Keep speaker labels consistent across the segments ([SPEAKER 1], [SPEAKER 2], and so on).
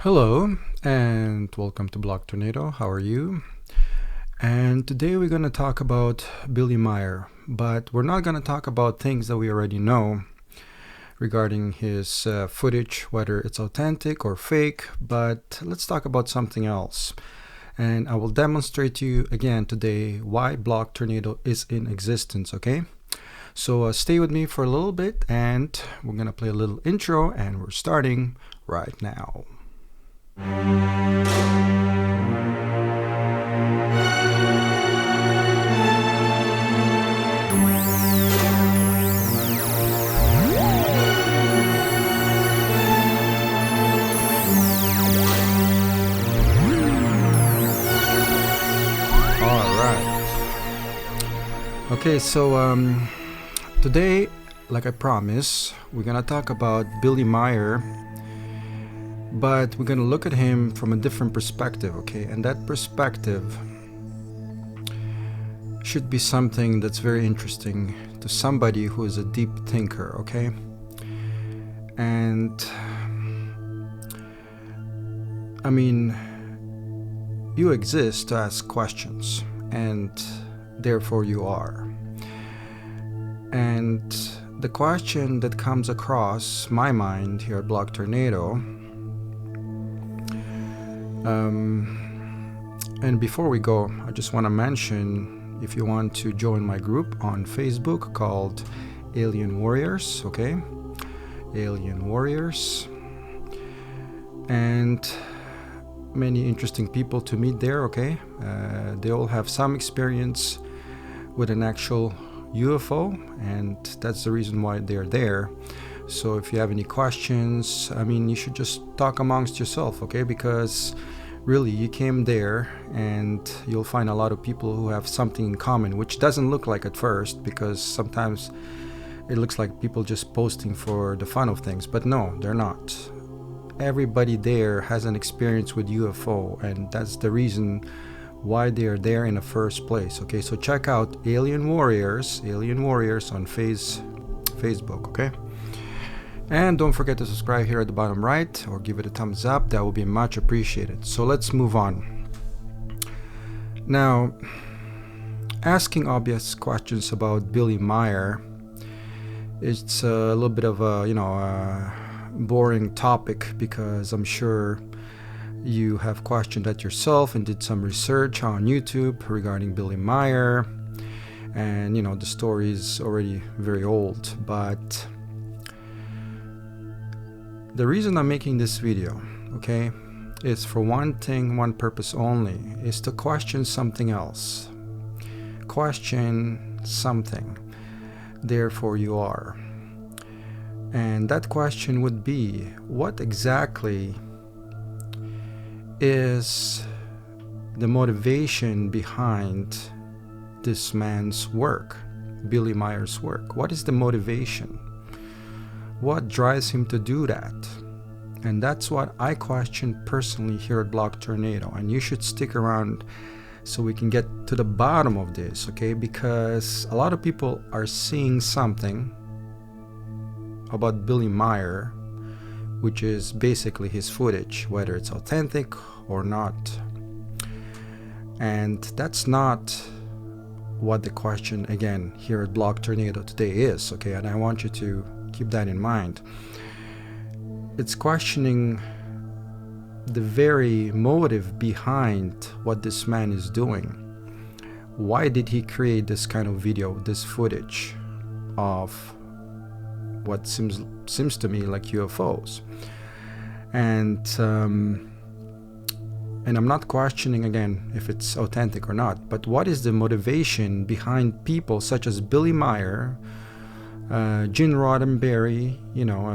[SPEAKER 1] Hello and welcome to Block Tornado. How are you? And today we're going to talk about Billy Meier, but we're not going to talk about things that we already know regarding his footage, whether it's authentic or fake, but let's talk about something else. And I will demonstrate to you again today why Block Tornado is in existence, okay? So stay with me for a little bit and we're going to play a little intro and we're starting right now. Okay, so today, like I promised, we're gonna talk about Billy Meier, but we're gonna look at him from a different perspective, okay? And that perspective should be something that's very interesting to somebody who is a deep thinker, okay? And I mean, you exist to ask questions, and therefore you are. And the question that comes across my mind here at Block Tornado, and before we go, I just want to mention, if you want to join my group on Facebook called Alien Warriors, okay? Alien Warriors. And many interesting people to meet there, okay? They all have some experience with an actual UFO, and that's the reason why they're there. So if you have any questions, I mean, you should just talk amongst yourself, okay? Because really, you came there and you'll find a lot of people who have something in common, which doesn't look like at first, because sometimes it looks like people just posting for the fun of things, but no, they're not. Everybody there has an experience with UFO, and that's the reason why they are there in the first place, okay? So check out Alien Warriors on Facebook, okay? And don't forget to subscribe here at the bottom right, or give it a thumbs up. That will be much appreciated. So let's move on. Now, asking obvious questions about Billy Meier, it's a little bit of a boring topic, because I'm sure you have questioned that yourself and did some research on YouTube regarding Billy Meier, and the story is already very old. But the reason I'm making this video, okay, is for one thing, one purpose only, is to question something else. Question something, therefore you are. And that question would be, what exactly is the motivation behind this man's work, Billy Meier's work? What is the motivation? What drives him to do that? And that's what I question personally here at Block Tornado, and you should stick around so we can get to the bottom of this, okay? Because a lot of people are seeing something about Billy Meier, which is basically his footage, whether it's authentic or not. And that's not what the question, again, here at Block Tornado today is, okay? And I want you to keep that in mind. It's questioning the very motive behind what this man is doing. Why did he create this kind of video, this footage of what seems to me like UFOs? And I'm not questioning again if it's authentic or not, but what is the motivation behind people such as Billy Meier, Gene Roddenberry,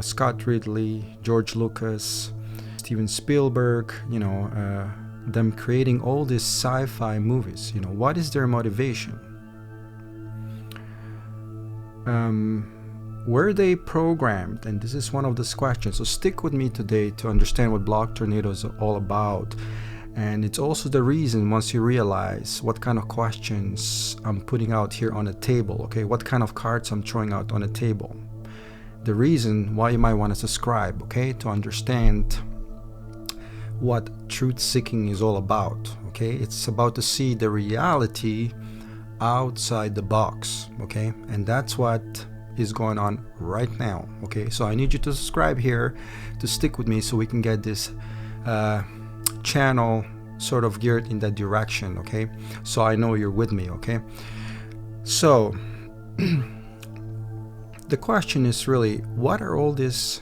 [SPEAKER 1] Scott Ridley, George Lucas, Steven Spielberg, them creating all these sci-fi movies? What is their motivation? Were they programmed? And this is one of those questions. So stick with me today to understand what Block Tornado is all about. And it's also the reason, once you realize what kind of questions I'm putting out here on the table, okay, what kind of cards I'm throwing out on the table, the reason why you might want to subscribe, okay, to understand what truth seeking is all about, okay? It's about to see the reality outside the box, okay? And that's what is going on right now, okay? So I need you to subscribe here to stick with me so we can get this channel sort of geared in that direction, okay? So I know you're with me, okay? So the question is really, what are all these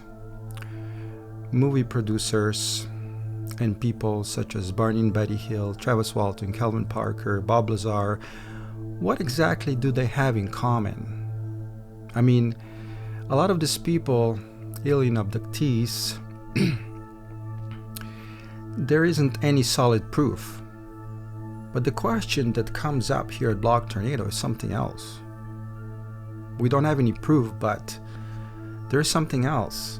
[SPEAKER 1] movie producers and people such as Barney Betty Hill, Travis Walton, Calvin Parker, Bob Lazar, what exactly do they have in common? I mean, a lot of these people, alien abductees, there isn't any solid proof. But the question that comes up here at Block Tornado is something else. We don't have any proof, but there's something else.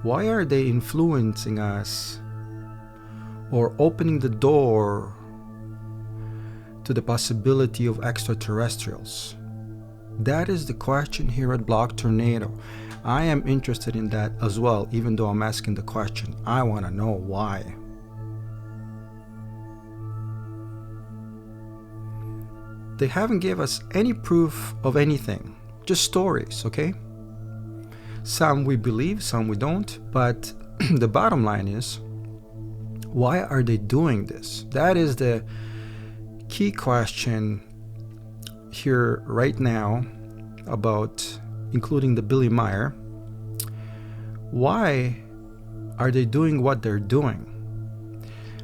[SPEAKER 1] Why are they influencing us or opening the door to the possibility of extraterrestrials? That is the question here at Block Tornado. I am interested in that as well, even though I'm asking the question. I want to know why. They haven't gave us any proof of anything, just stories, okay? Some we believe, some we don't, but the bottom line is, why are they doing this? That is the key question here right now about including the Billy Meier. Why are they doing what they're doing?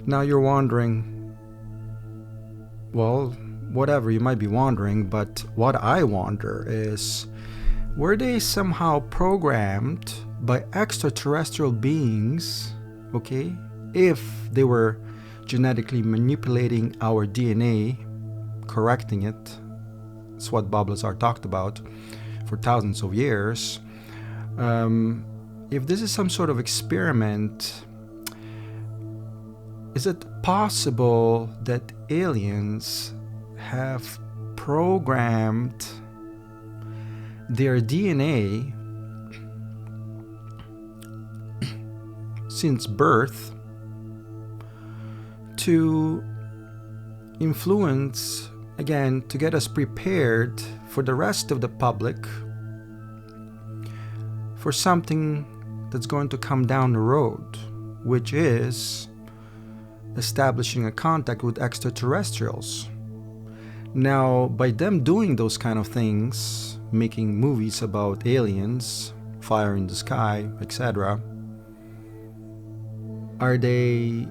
[SPEAKER 1] Now you're wondering, well, whatever you might be wondering, but what I wonder is, were they somehow programmed by extraterrestrial beings, okay, if they were genetically manipulating our DNA, correcting it? It's what Bob Lazar talked about for thousands of years. If this is some sort of experiment, is it possible that aliens have programmed their DNA since birth to influence, again, to get us prepared for the rest of the public for something that's going to come down the road, which is establishing a contact with extraterrestrials. Now, by them doing those kind of things, making movies about aliens, fire in the sky, etc., are they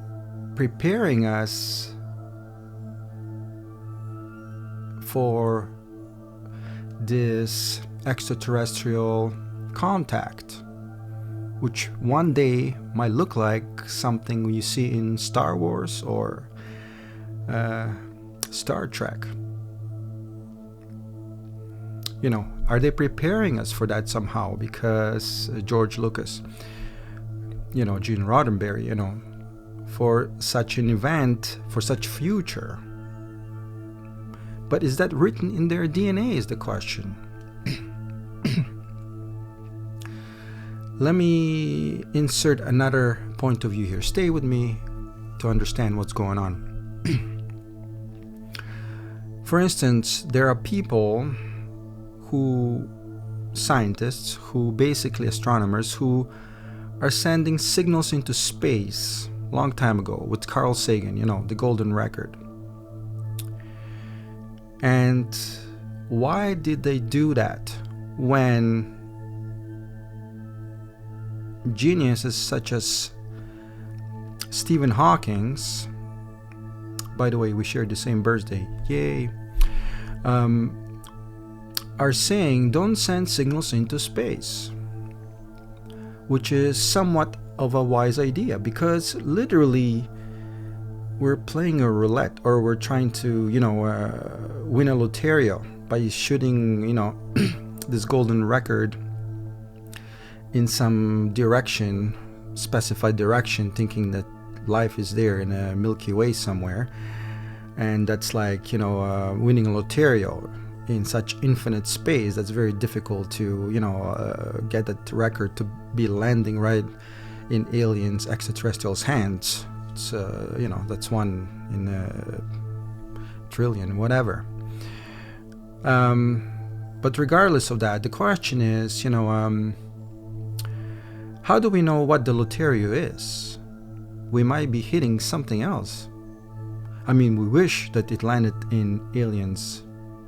[SPEAKER 1] preparing us for this extraterrestrial contact, which one day might look like something you see in Star Wars or Star Trek? You know, are they preparing us for that somehow? Because George Lucas, you know, Gene Roddenberry, you know, for such an event, for such future. But is that written in their DNA is the question. Let me insert another point of view here. Stay with me to understand what's going on. For instance, there are people who, scientists, who basically astronomers, who are sending signals into space long time ago with Carl Sagan, you know, the golden record. And why did they do that when geniuses such as Stephen Hawking's, by the way, we share the same birthday, yay, are saying don't send signals into space, which is somewhat of a wise idea, because literally we're playing a roulette, or we're trying to, you know, win a lotterio by shooting, you know, this golden record in some direction, specified direction, thinking that life is there in a Milky Way somewhere, and that's like, you know, winning a lotterio in such infinite space. That's very difficult to, you know, get that record to be landing right in aliens, extraterrestrials' hands, It's that's one in a trillion, whatever. But regardless of that, the question is, how do we know what the Deuterio is? We might be hitting something else. I mean, we wish that it landed in aliens,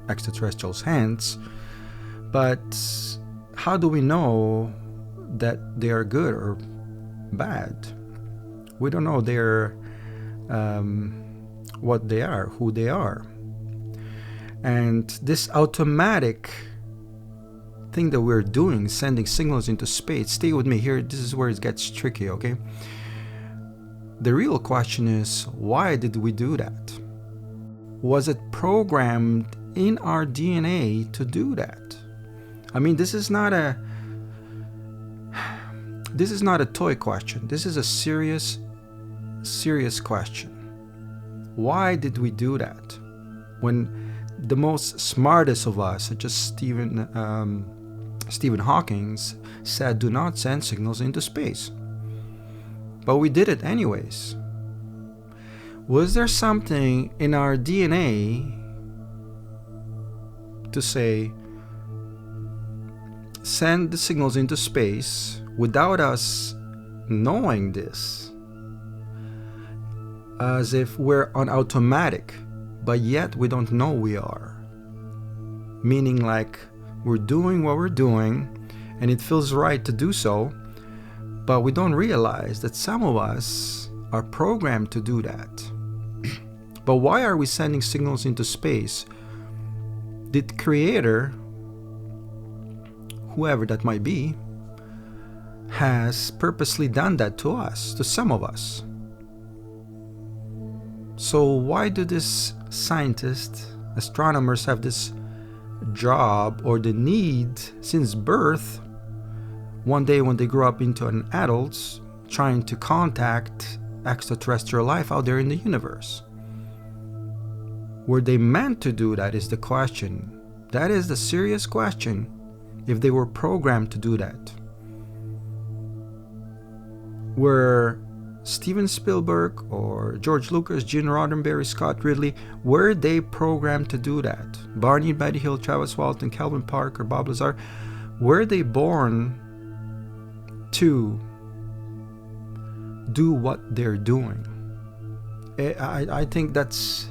[SPEAKER 1] extraterrestrials' hands, but how do we know that they are good or bad? We don't know what they are, who they are. And this automatic thing that we're doing, sending signals into space, stay with me here, this is where it gets tricky, okay? The real question is, why did we do that? Was it programmed in our DNA to do that? I mean, this is not a toy question. This is a serious question. Why did we do that? When the most smartest of us, such as Stephen Hawking, said, do not send signals into space. But we did it anyways. Was there something in our DNA to say, send the signals into space without us knowing this? As if we're on automatic, but yet we don't know we are. Meaning like we're doing what we're doing and it feels right to do so, but we don't realize that some of us are programmed to do that. But why are we sending signals into space? Did Creator, whoever that might be, has purposely done that to us, to some of us? So why do these scientists, astronomers have this job or the need since birth, one day when they grow up into an adult, trying to contact extraterrestrial life out there in the universe? Were they meant to do that is the question. That is the serious question, if they were programmed to do that. Were Steven Spielberg or George Lucas, Gene Roddenberry, Scott Ridley, were they programmed to do that? Barney Betty Hill, Travis Walton, Calvin Parker, Bob Lazar, were they born to do what they're doing? I think that's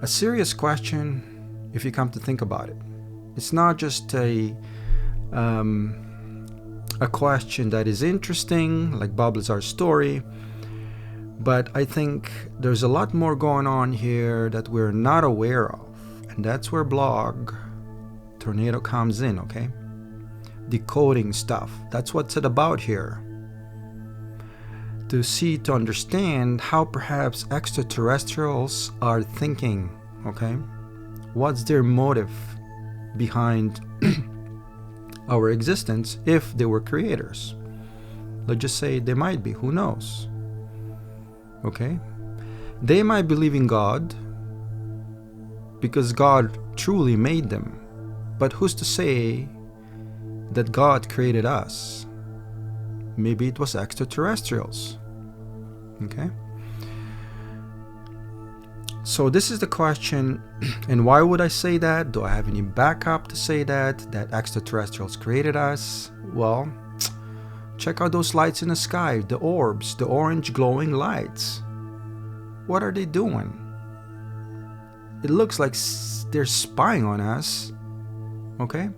[SPEAKER 1] a serious question if you come to think about it. It's not just a question that is interesting, like Bob Lazar's story, but I think there's a lot more going on here that we're not aware of, and that's where blog Tornado comes in, okay? Decoding stuff. That's what's it about here. To understand how perhaps extraterrestrials are thinking, okay? What's their motive behind our existence if they were creators? Let's just say they might be, who knows? Okay? They might believe in God because God truly made them. But who's to say that God created us? Maybe it was extraterrestrials. Okay? So this is the question, and why would I say that? Do I have any backup to say that extraterrestrials created us? Well, check out those lights in the sky, the orbs, the orange glowing lights. What are they doing? It looks like they're spying on us, okay?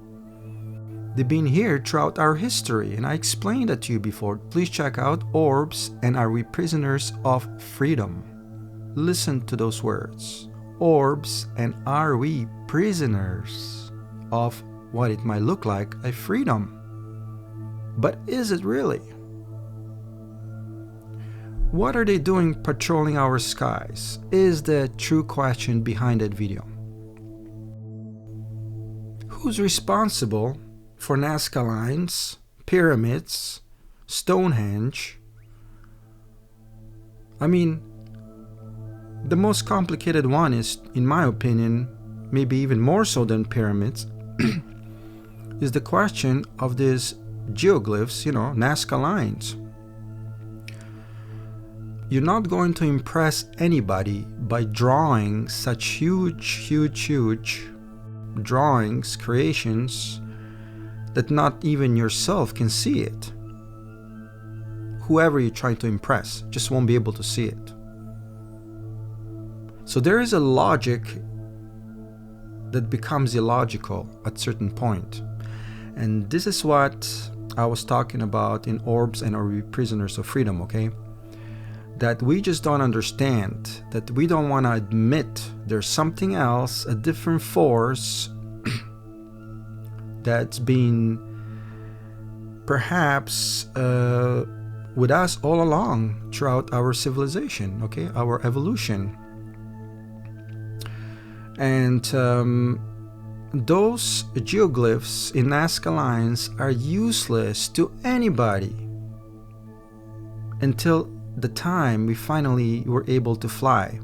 [SPEAKER 1] They've been here throughout our history, and I explained that to you before. Please check out Orbs and Are We Prisoners of Freedom? Listen to those words. Orbs and are we prisoners of what it might look like a freedom? But is it really? What are they doing patrolling our skies? Is the true question behind that video. Who's responsible for Nazca lines, pyramids, Stonehenge? I mean, the most complicated one is, in my opinion, maybe even more so than pyramids, is the question of these geoglyphs, Nazca lines. you're not going to impress anybody by drawing such huge drawings, creations, that not even yourself can see it. Whoever you're trying to impress just won't be able to see it. So there is a logic that becomes illogical at a certain point. And this is what I was talking about in Orbs and Are We Prisoners of Freedom, okay? That we just don't understand, that we don't want to admit there's something else, a different force that's been perhaps with us all along throughout our civilization, okay, our evolution. And those geoglyphs in Nazca lines are useless to anybody until the time we finally were able to fly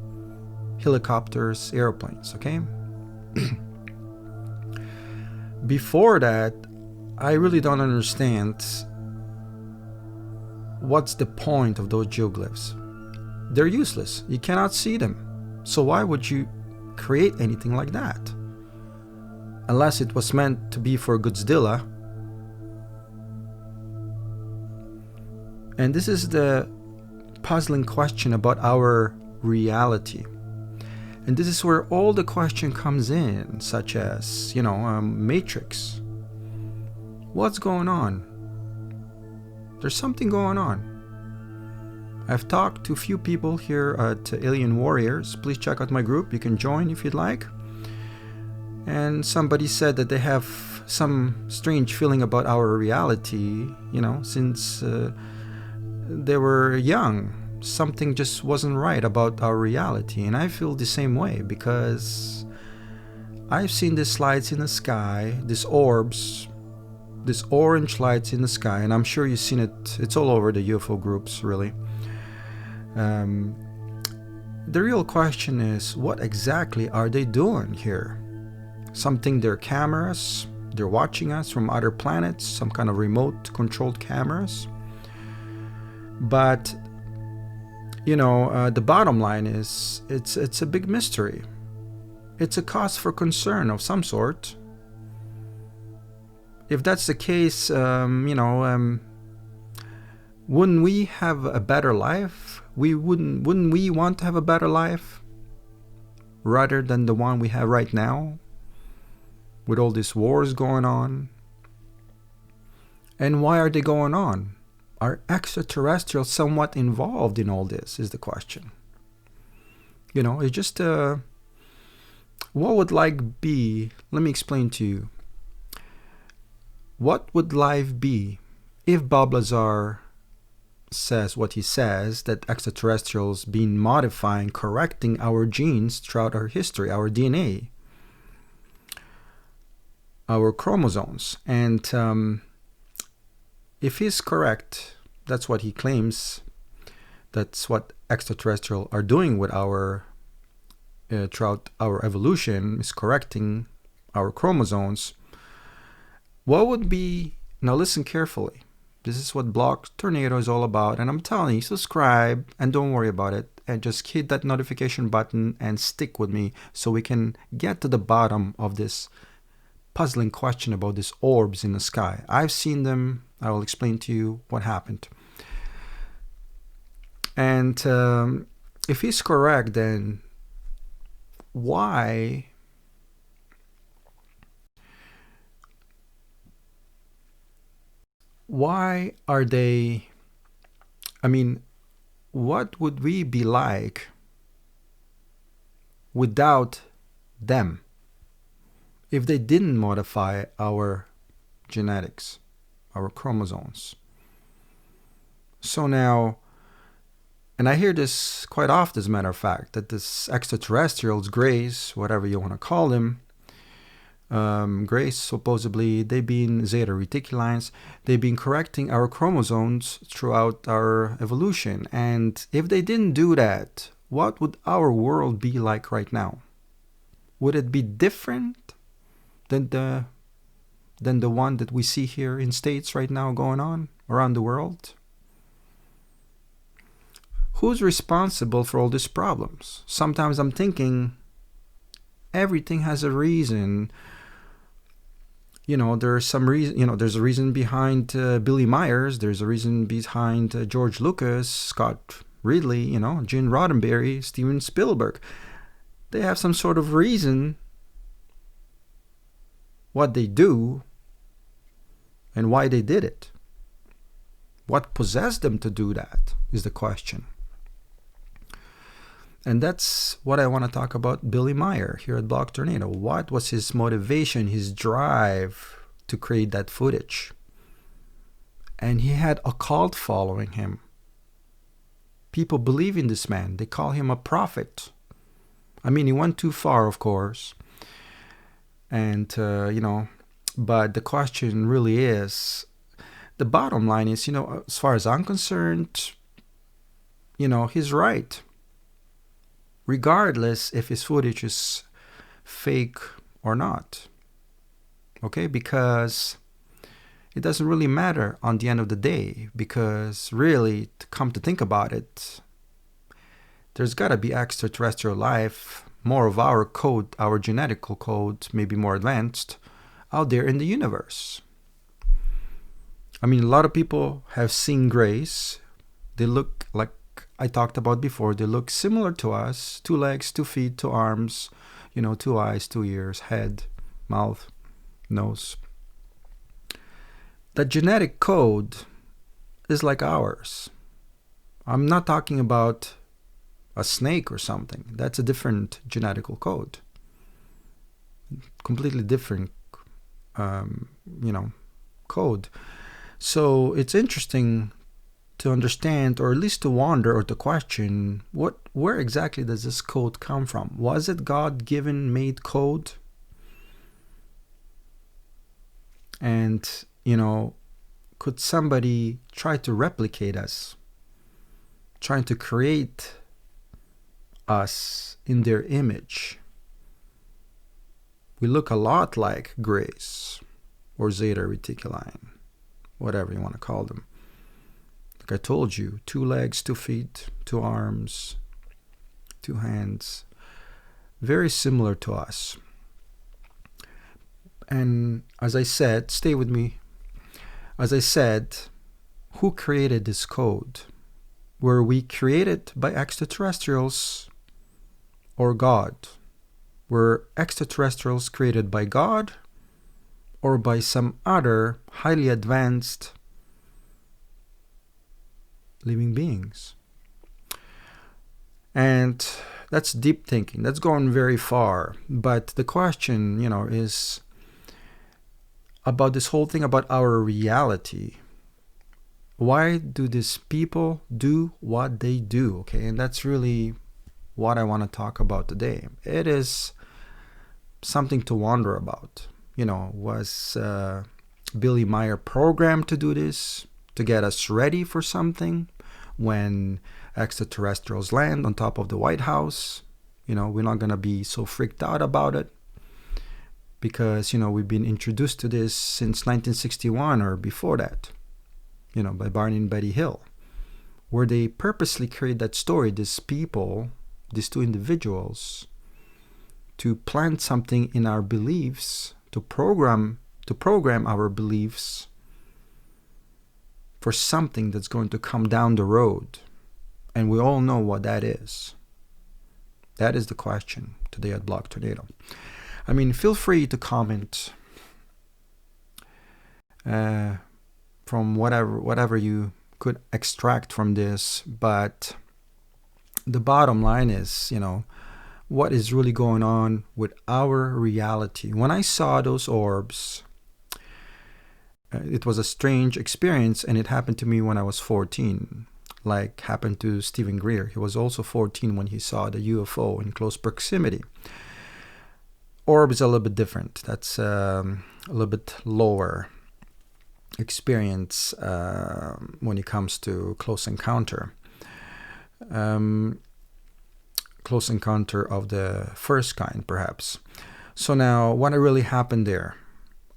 [SPEAKER 1] helicopters, airplanes, okay? Before that, I really don't understand what's the point of those geoglyphs. They're useless. You cannot see them. So why would you create anything like that? Unless it was meant to be for Godzilla. And this is the puzzling question about our reality. And this is where all the question comes in, such as, Matrix. What's going on? There's something going on. I've talked to a few people here at Alien Warriors. Please check out my group. You can join if you'd like. And somebody said that they have some strange feeling about our reality, since they were young. Something just wasn't right about our reality. And I feel the same way, because I've seen these lights in the sky, these orbs, these orange lights in the sky, and I'm sure you've seen it. It's all over the UFO groups, really. The real question is, what exactly are they doing here? Something, their cameras, they're watching us from other planets, some kind of remote controlled cameras. But the bottom line is, it's a big mystery. It's a cause for concern of some sort. If that's the case, wouldn't we have a better life? Wouldn't we want to have a better life rather than the one we have right now, with all these wars going on? And why are they going on? Are extraterrestrials somewhat involved in all this, is the question. It's just, what would life be? Let me explain to you. What would life be if Bob Lazar says what he says, that extraterrestrials been modifying, correcting our genes throughout our history, our DNA, our chromosomes? And if he's correct, that's what he claims, that's what extraterrestrials are doing with our throughout our evolution, is correcting our chromosomes. What would be, now listen carefully, this is what Block Tornado is all about, and I'm telling you, subscribe and don't worry about it, and just hit that notification button and stick with me so we can get to the bottom of this puzzling question about these orbs in the sky. I've seen them. I will explain to you what happened. And if he's correct, then why are they, what would we be like without them if they didn't modify our genetics, our chromosomes? So now, and I hear this quite often, as a matter of fact, that this extraterrestrials, Greys, whatever you want to call them, Greys, supposedly, they've been Zeta Reticulans, they've been correcting our chromosomes throughout our evolution. And if they didn't do that, what would our world be like right now? Would it be different than the one that we see here in States right now going on around the world? who's responsible for all these problems? Sometimes I'm thinking everything has a reason. There's some reason. There's a reason behind Billy Meier. There's a reason behind George Lucas, Scott Ridley, Gene Roddenberry, Steven Spielberg. They have some sort of reason what they do and why they did it. What possessed them to do that is the question. And that's what I want to talk about Billy Meier here at Block Tornado. What was his motivation, his drive to create that footage? And he had a cult following him. People believe in this man. They call him a prophet. I mean, he went too far, of course. And, but the question really is, the bottom line is, as far as I'm concerned, he's right. Regardless if his footage is fake or not. Okay? Because it doesn't really matter on the end of the day. Because really, to come to think about it, there's got to be extraterrestrial life, more of our code, our genetical code, maybe more advanced, out there in the universe. I mean, a lot of people have seen grays. They look like I talked about before. They look similar to us. 2 legs, 2 feet, 2 arms, 2 eyes, 2 ears, head, mouth, nose. The genetic code is like ours. I'm not talking about a snake or something. That's a different genetical code. Completely different, code. So it's interesting to understand, or at least to wonder or to question, where exactly does this code come from? Was it God-given made code? And, could somebody try to replicate us? Trying to create us in their image? We look a lot like grays or Zeta Reticuli, whatever you want to call them. Like I told you, 2 legs, 2 feet, 2 arms, 2 hands. Very similar to us. And as I said, stay with me. As I said, who created this code? Were we created by extraterrestrials or God? Were extraterrestrials created by God or by some other highly advanced living beings? And that's deep thinking. That's going very far. But the question, is about this whole thing about our reality. Why do these people do what they do? Okay, and that's really what I want to talk about today. It is something to wonder about. Was Billy Meier programmed to do this, to get us ready for something when extraterrestrials land on top of the White House? We're not going to be so freaked out about it because, we've been introduced to this since 1961 or before that, by Barney and Betty Hill, where they purposely create that story, these people, these 2 individuals, to plant something in our beliefs, to program our beliefs for something that's going to come down the road. And we all know what that is. That is the question today at Block Tornado. I mean, feel free to comment from whatever you could extract from this. But the bottom line is, what is really going on with our reality. When I saw those orbs, it was a strange experience, and it happened to me when I was 14, like happened to Stephen Greer. He was also 14 when he saw the UFO in close proximity. Orb is a little bit different. That's a little bit lower experience when it comes to close encounter. Close encounter of the first kind, perhaps. So now, what really happened there?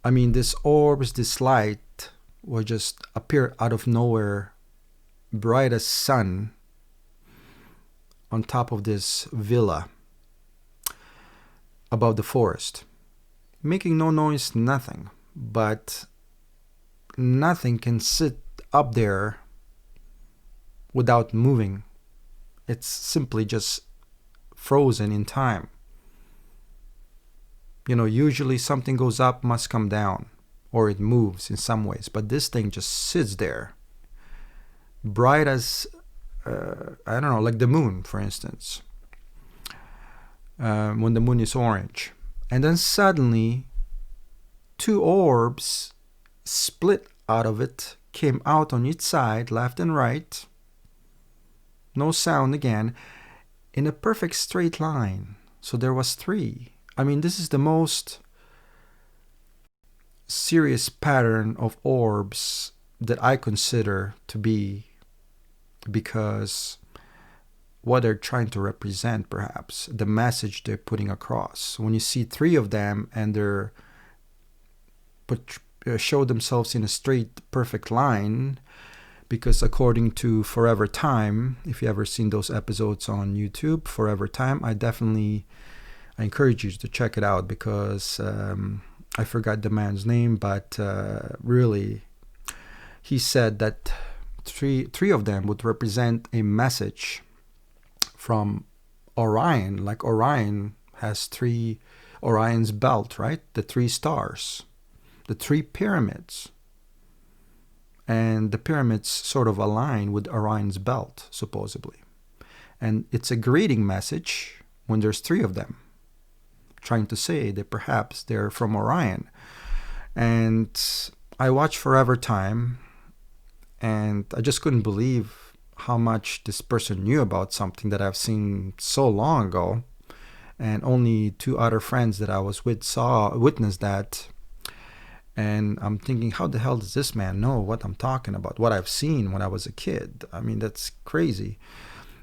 [SPEAKER 1] I mean, this orbs, this light, will just appear out of nowhere, bright as sun, on top of this villa above the forest, making no noise, nothing. But nothing can sit up there without moving. It's simply just frozen in time. Usually something goes up, must come down, or it moves in some ways. But this thing just sits there, bright as, I don't know, like the moon, for instance, when the moon is orange. And then suddenly, two orbs split out of it, came out on each side, left and right. No sound again, in a perfect straight line. So there was three. I mean, this is the most serious pattern of orbs that I consider to be, because what they're trying to represent, perhaps, the message they're putting across. When you see three of them and they're show themselves in a straight, perfect line, because according to Forever Time, if you ever seen those episodes on YouTube, Forever Time, I encourage you to check it out, because I forgot the man's name, but really, he said that three of them would represent a message from Orion. Like Orion has Orion's belt, right? The three stars, the three pyramids. And the pyramids sort of align with Orion's belt, supposedly. And it's a greeting message when there's three of them, trying to say that perhaps they're from Orion. And I watched Forever Time, and I just couldn't believe how much this person knew about something that I've seen so long ago. And only two other friends that I was with witnessed that. And I'm thinking, how the hell does this man know what I'm talking about, what I've seen when I was a kid? I mean, that's crazy.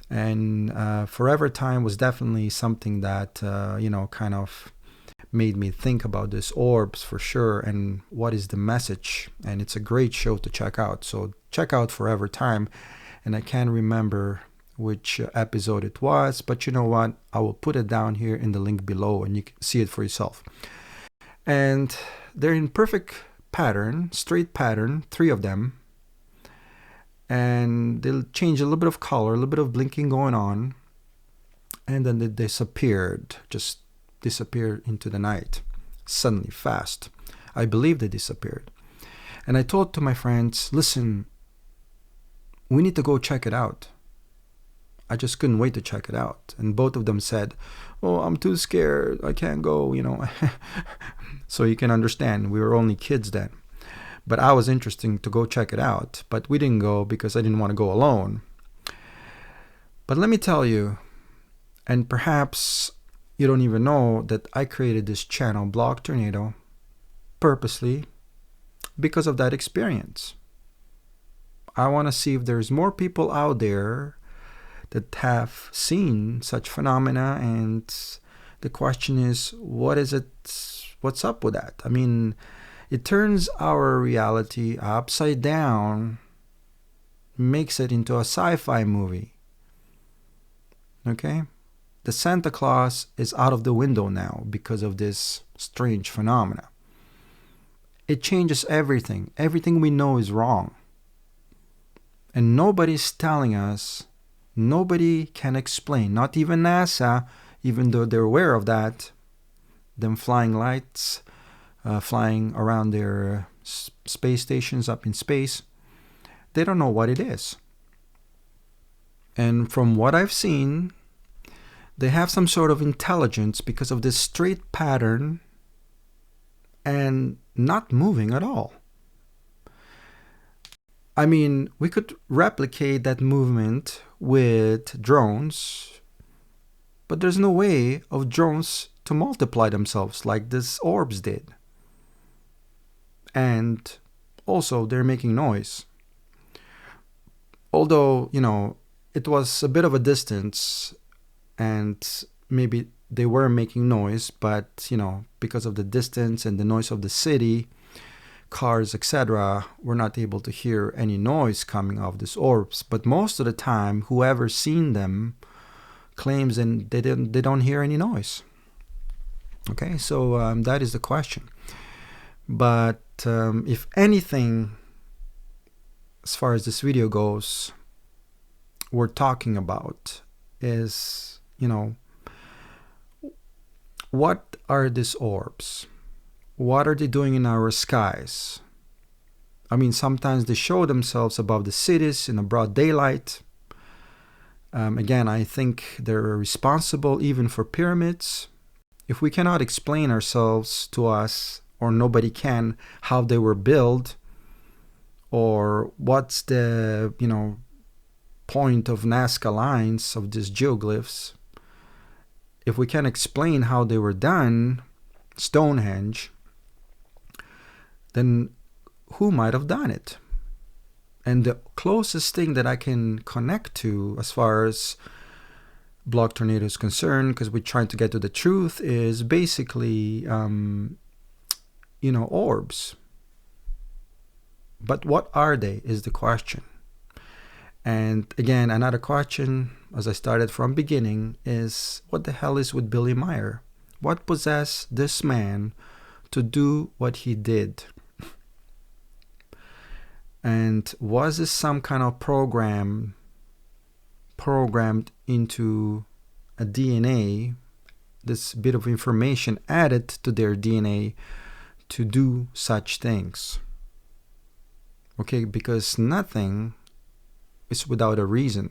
[SPEAKER 1] And Forever Time was definitely something that, kind of made me think about these orbs for sure, and what is the message. And it's a great show to check out. So check out Forever Time. And I can't remember which episode it was, but you know what? I will put it down here in the link below, and you can see it for yourself. And they're in perfect pattern, straight pattern, three of them. And they'll change a little bit of color, a little bit of blinking going on. And then they disappeared, just disappeared into the night, suddenly, fast. I believe they disappeared. And I told to my friends, listen, we need to go check it out. I just couldn't wait to check it out. And both of them said, oh, I'm too scared, I can't go, So you can understand, we were only kids then. But I was interested to go check it out. But we didn't go because I didn't want to go alone. But let me tell you, and perhaps you don't even know that I created this channel, Blog Tornado, purposely because of that experience. I want to see if there's more people out there that have seen such phenomena, and the question is, what's up with that? I mean, it turns our reality upside down, makes it into a sci-fi movie. Okay? The Santa Claus is out of the window now because of this strange phenomena. It changes everything. Everything we know is wrong. And nobody's telling us, nobody can explain, not even NASA, even though they're aware of that, them flying lights, flying around their space stations up in space, they don't know what it is. And from what I've seen, they have some sort of intelligence because of this straight pattern and not moving at all. I mean, we could replicate that movement with drones, but there's no way of drones to multiply themselves like these orbs did. And also, they're making noise. Although, it was a bit of a distance, and maybe they were making noise, but, because of the distance and the noise of the city, cars, etc., we're not able to hear any noise coming off these orbs. But most of the time, whoever's seen them claims and they don't hear any noise. Okay, so that is the question. But if anything, as far as this video goes, we're talking about is, what are these orbs? What are they doing in our skies? I mean, sometimes they show themselves above the cities in a broad daylight. Again, I think they're responsible even for pyramids. If we cannot explain ourselves to us, or nobody can, how they were built, or what's the, point of Nazca lines of these geoglyphs, if we can explain how they were done, Stonehenge, then who might have done it? And the closest thing that I can connect to as far as Blog Tornado is concerned, because we're trying to get to the truth, is basically, orbs. But what are they is the question. And again, another question, as I started from beginning, is what the hell is with Billy Meier? What possessed this man to do what he did? And was this some kind of programmed into a DNA, this bit of information added to their DNA to do such things? Okay, because nothing is without a reason.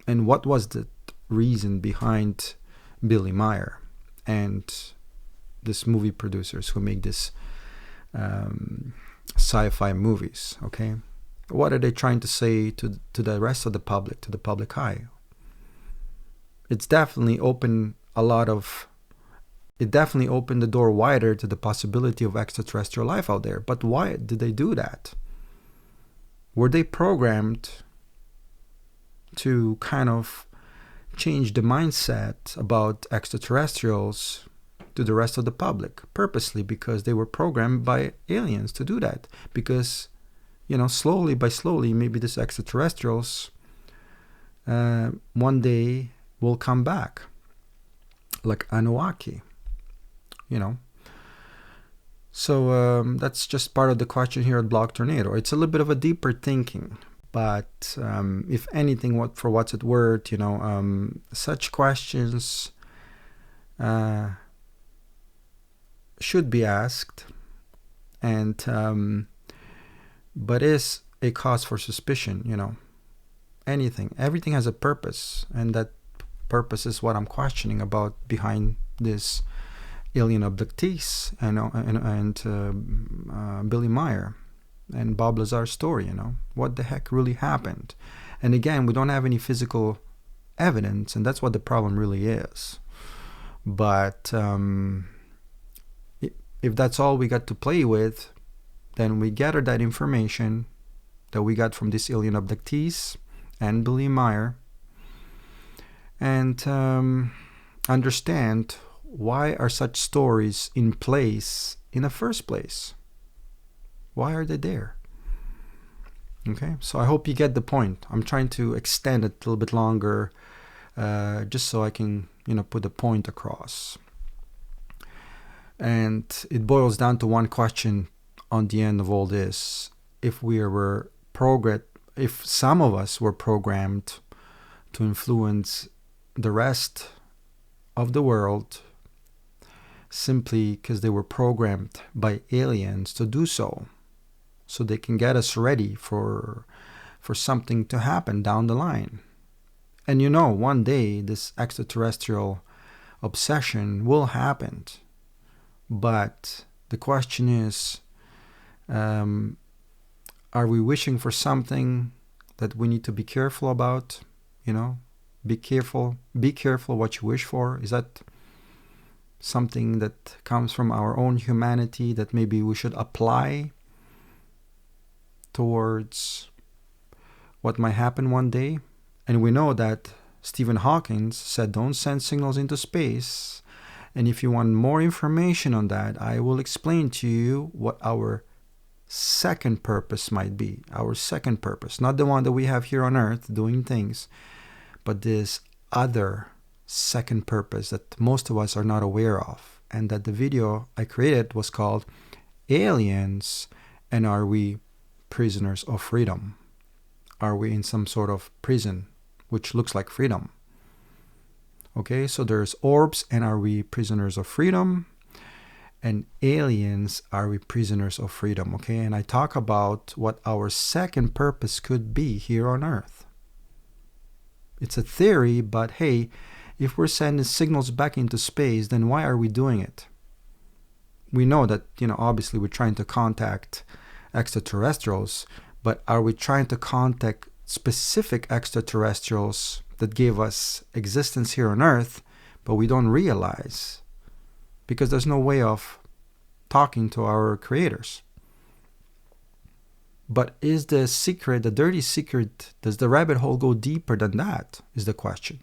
[SPEAKER 1] And what was the reason behind Billy Meier and this movie producers who make this sci-fi movies? Okay, what are they trying to say to the rest of the public, to the public eye? It's definitely opened it definitely opened the door wider to the possibility of extraterrestrial life out there. But why did they do that? Were they programmed to kind of change the mindset about extraterrestrials to the rest of the public purposely, because they were programmed by aliens to do that? Because, slowly by slowly, maybe these extraterrestrials one day will come back, like Anunnaki, So that's just part of the question here at Blog Tornado. It's a little bit of a deeper thinking, but if anything, for what's it worth, such questions should be asked, and but is a cause for suspicion. Everything has a purpose, and that purpose is what I'm questioning about behind this alien abductees and Billy Meier and Bob Lazar's story. What the heck really happened? And again, we don't have any physical evidence, and that's what the problem really is. But if that's all we got to play with, then we gather that information that we got from these alien abductees and Billy Meier, and understand why are such stories in place in the first place. Why are they there? Okay, so I hope you get the point. I'm trying to extend it a little bit longer, just so I can, put the point across. And it boils down to one question on the end of all this. If some of us were programmed to influence the rest of the world simply because they were programmed by aliens to do so they can get us ready for something to happen down the line. And one day this extraterrestrial obsession will happen. But the question is, are we wishing for something that we need to be careful about? Be careful what you wish for. Is that something that comes from our own humanity that maybe we should apply towards what might happen one day? And we know that Stephen Hawking said, don't send signals into space. And if you want more information on that, I will explain to you what our second purpose might be. Our second purpose, not the one that we have here on Earth doing things, but this other second purpose that most of us are not aware of, and that the video I created was called Aliens and Are We Prisoners of Freedom? Are we in some sort of prison which looks like freedom? Okay, so there's orbs and are we prisoners of freedom? And aliens, are we prisoners of freedom? Okay, and I talk about what our second purpose could be here on Earth. It's a theory, but hey, if we're sending signals back into space, then why are we doing it? We know that, obviously we're trying to contact extraterrestrials, but are we trying to contact specific extraterrestrials that gave us existence here on Earth, but we don't realize? Because there's no way of talking to our creators. But is the secret, the dirty secret, does the rabbit hole go deeper than that, is the question.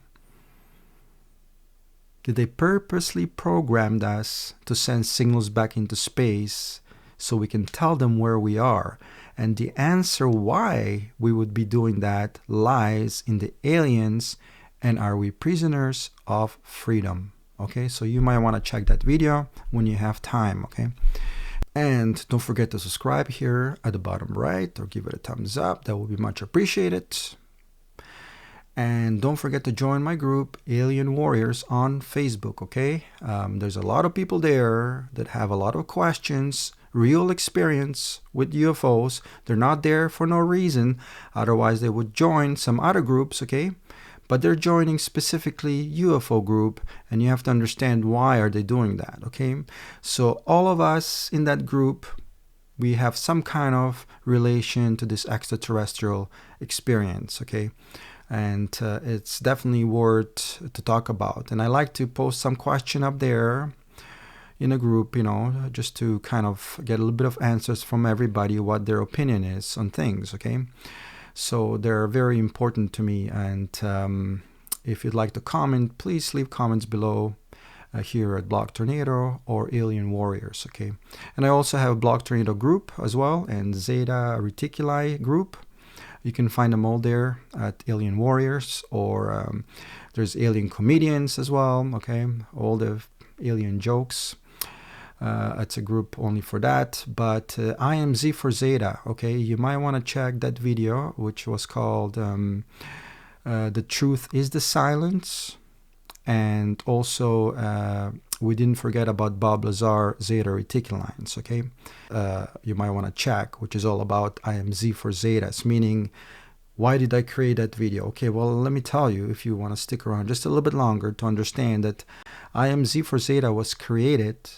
[SPEAKER 1] Did they purposely programmed us to send signals back into space so we can tell them where we are? And the answer why we would be doing that lies in the aliens and are we prisoners of freedom? Okay, so you might want to check that video when you have time, okay? And don't forget to subscribe here at the bottom right or give it a thumbs up. That will be much appreciated. And don't forget to join my group, Alien Warriors, on Facebook, okay? There's a lot of people there that have a lot of questions, real experience with UFOs. They're not there for no reason. Otherwise, they would join some other groups, okay? But they're joining specifically UFO group, and you have to understand why are they doing that, okay? So all of us in that group, we have some kind of relation to this extraterrestrial experience, okay? And it's definitely worth to talk about. And I like to post some question up there in a group, just to kind of get a little bit of answers from everybody what their opinion is on things, okay? So they're very important to me. And if you'd like to comment, please leave comments below here at Block Tornado or Alien Warriors, okay? And I also have a Block Tornado group as well and Zeta Reticuli group. You can find them all there at Alien Warriors, or there's Alien Comedians as well, okay? All the alien jokes. It's a group only for that. But I am Z for Zeta, okay? You might want to check that video, which was called The Truth is the Silence. And also, we didn't forget about Bob Lazar, Zeta Reticulines, okay? You might want to check, which is all about I am Z for Zetas, meaning, why did I create that video? Okay, well, let me tell you, if you want to stick around just a little bit longer to understand that I am Z for Zeta was created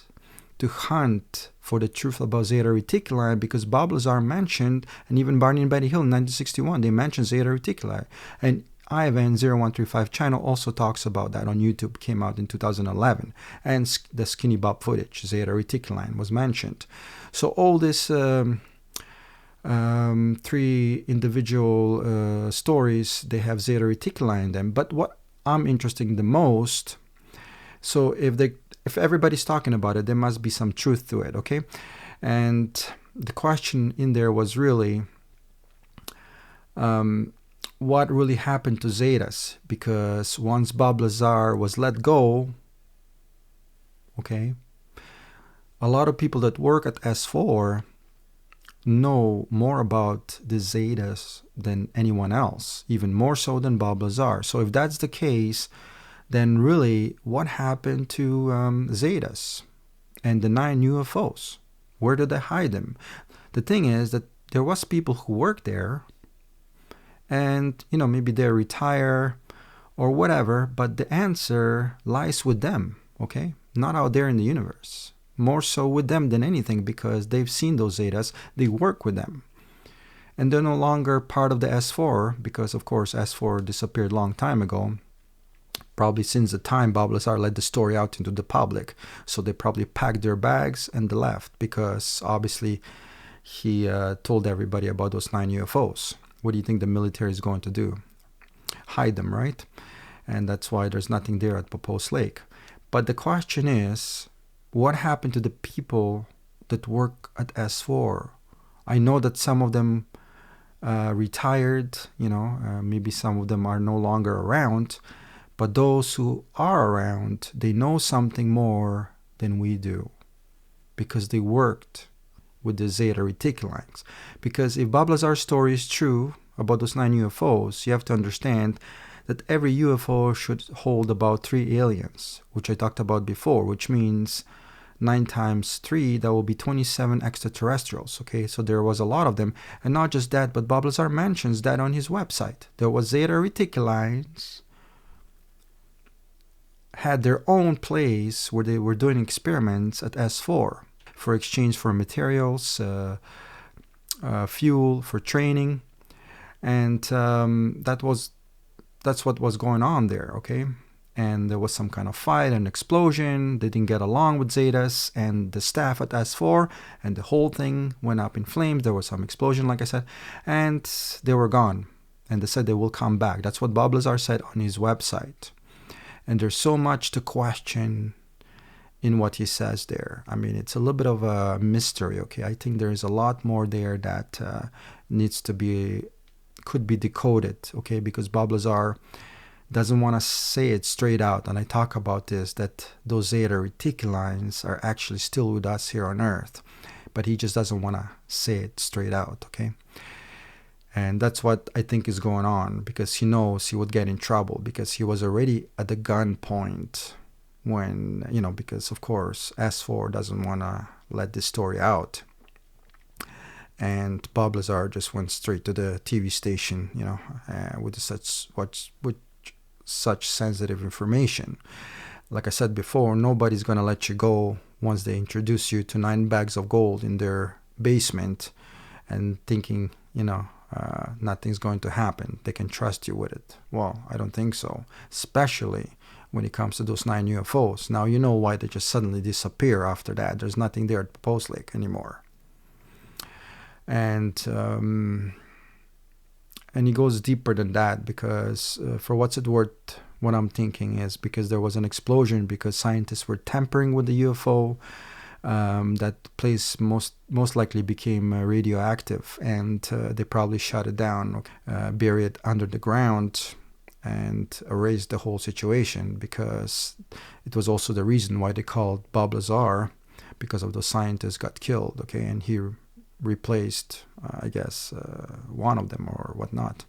[SPEAKER 1] to hunt for the truth about Zeta Reticuli, because Bob Lazar mentioned, and even Barney Betty Hill in 1961, they mentioned Zeta Reticuli. And Ivan 0135 channel also talks about that on YouTube, came out in 2011. And the Skinny Bob footage, Zeta Reticuline, was mentioned. So all this three individual stories, they have Zeta Reticuli in them. But what I'm interested in the most, so if everybody's talking about it, there must be some truth to it, okay? And the question in there was really, what really happened to Zetas? Because once Bob Lazar was let go, okay, a lot of people that work at S4 know more about the Zetas than anyone else, even more so than Bob Lazar. So if that's the case, then really, what happened to Zetas and the 9 UFOs? Where did they hide them? The thing is that there was people who worked there, and maybe they retire or whatever, but the answer lies with them, okay? Not out there in the universe. More so with them than anything, because they've seen those Zetas, they work with them. And they're no longer part of the S4, because of course S4 disappeared a long time ago. Probably since the time Bob Lazar let the story out into the public. So they probably packed their bags and they left, because obviously he told everybody about those 9 UFOs. What do you think the military is going to do? Hide them, right? And that's why there's nothing there at Popos Lake. But the question is, what happened to the people that work at S4? I know that some of them retired, maybe some of them are no longer around, But those who are around, they know something more than we do, because they worked with the Zeta Reticulans. Because if Bob Lazar's story is true about those 9 UFOs, you have to understand that every UFO should hold about 3 aliens, which I talked about before, which means 9 times 3, that will be 27 extraterrestrials. Okay, so there was a lot of them. And not just that, but Bob Lazar mentions that on his website. There was Zeta Reticulans had their own place where they were doing experiments at S4 for exchange for materials, fuel, for training. And that's what was going on there, okay? And there was some kind of fight and explosion. They didn't get along with Zetas and the staff at S4, and the whole thing went up in flames. There was some explosion, like I said, and they were gone. And they said they will come back. That's what Bob Lazar said on his website. And there's so much to question in what he says there. I mean, it's a little bit of a mystery, okay? I think there is a lot more there that could be decoded, okay? Because Bob Lazar doesn't want to say it straight out. And I talk about this, that those Zeta Reticulans are actually still with us here on Earth. But he just doesn't want to say it straight out, okay? And that's what I think is going on, because he knows he would get in trouble, because he was already at the gunpoint when, because of course S4 doesn't want to let this story out. And Bob Lazar just went straight to the TV station, with such sensitive information. Like I said before, nobody's going to let you go once they introduce you to 9 bags of gold in their basement and thinking, nothing's going to happen. They can trust you with it. Well, I don't think so, especially when it comes to those 9 UFOs. Now you know why they just suddenly disappear after that. There's nothing there at Post Lake anymore. And he goes deeper than that, because for what's it worth, what I'm thinking is because there was an explosion, because scientists were tampering with the UFO. That place most likely became radioactive, and they probably shut it down, bury it under the ground, and erase the whole situation, because it was also the reason why they called Bob Lazar, because of those scientists got killed, okay, and he replaced, I guess, one of them or whatnot.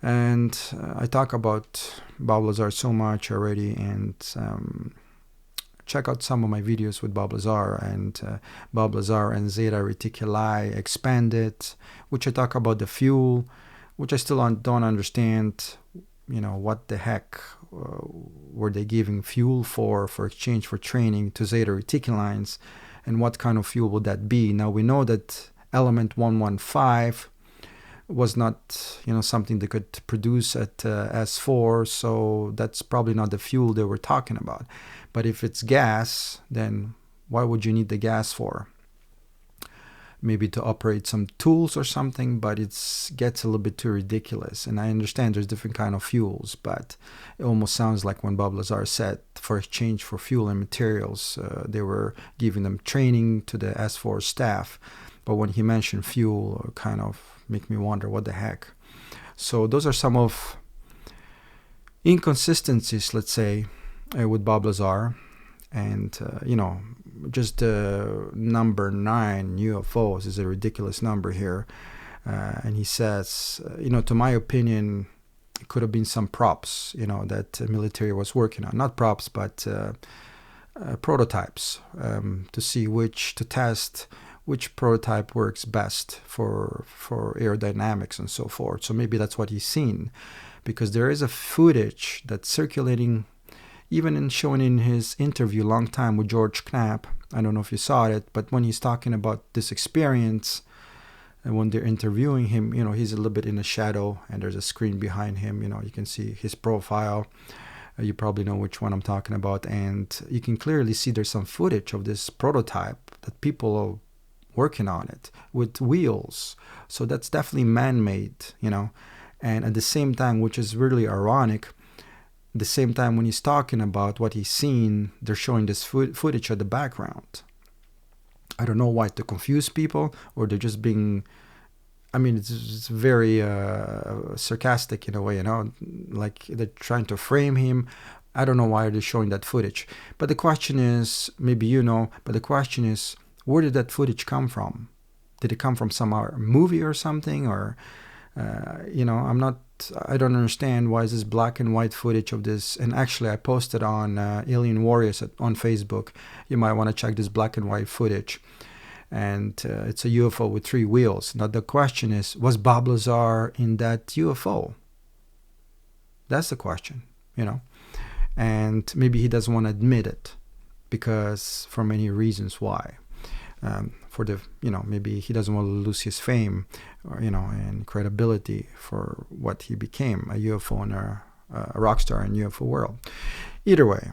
[SPEAKER 1] And I talk about Bob Lazar so much already, and check out some of my videos with Bob Lazar and Bob Lazar and Zeta Reticuli Expanded, which I talk about the fuel, which I still don't understand, what the heck were they giving fuel for exchange for training to Zeta Reticulans, and what kind of fuel would that be? Now we know that element 115 was not, something they could produce at S4, so that's probably not the fuel they were talking about. But if it's gas, then why would you need the gas for? Maybe to operate some tools or something, but it gets a little bit too ridiculous. And I understand there's different kind of fuels, but it almost sounds like when Bob Lazar said for exchange for fuel and materials, they were giving them training to the S4 staff. But when he mentioned fuel, it kind of make me wonder what the heck. So those are some of inconsistencies, let's say, with Bob Lazar. And, just the number 9 UFOs is a ridiculous number here. And he says, to my opinion, it could have been some props, that the military was working on. Not props, but prototypes to test which prototype works best for aerodynamics and so forth. So maybe that's what he's seen, because there is a footage that's circulating, even shown in his interview long time with George Knapp. I don't know if you saw it, but when he's talking about this experience, and when they're interviewing him, he's a little bit in the shadow, and there's a screen behind him. You can see his profile. You probably know which one I'm talking about, and you can clearly see there's some footage of this prototype that people are working on it with wheels. So that's definitely man-made, And at the same time, which is really ironic, at the same time when he's talking about what he's seen, they're showing this footage at the background. I don't know why, to confuse people, or they're just being I mean, it's very sarcastic in a way, like they're trying to frame him. I don't know why they're showing that footage. But the question is, maybe but the question is, where did that footage come from? Did it come from some movie or something? Or, I don't understand why is this black and white footage of this. And actually, I posted on Alien Warriors on Facebook. You might want to check this black and white footage. And it's a UFO with 3 wheels. Now the question is, was Bob Lazar in that UFO? That's the question, And maybe he doesn't want to admit it, because for many reasons why. Maybe he doesn't want to lose his fame, or, and credibility for what he became, a UFO and a rock star in UFO world. Either way,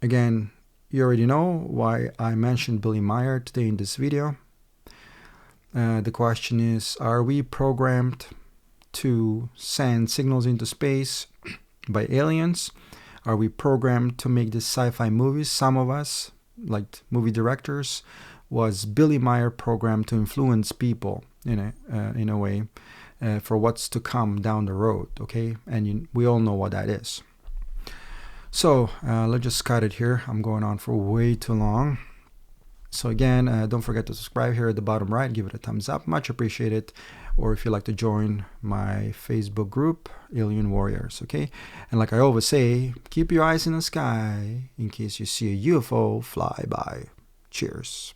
[SPEAKER 1] again, you already know why I mentioned Billy Meier today in this video. The question is, are we programmed to send signals into space by aliens? Are we programmed to make these sci-fi movies? Some of us, like movie directors, was Billy Meier programmed to influence people in a way for what's to come down the road, okay? And we all know what that is. So let's just cut it here. I'm going on for way too long. So again, don't forget to subscribe here at the bottom right. Give it a thumbs up. Much appreciated. Or if you'd like to join my Facebook group, Alien Warriors, okay? And like I always say, keep your eyes in the sky in case you see a UFO fly by. Cheers.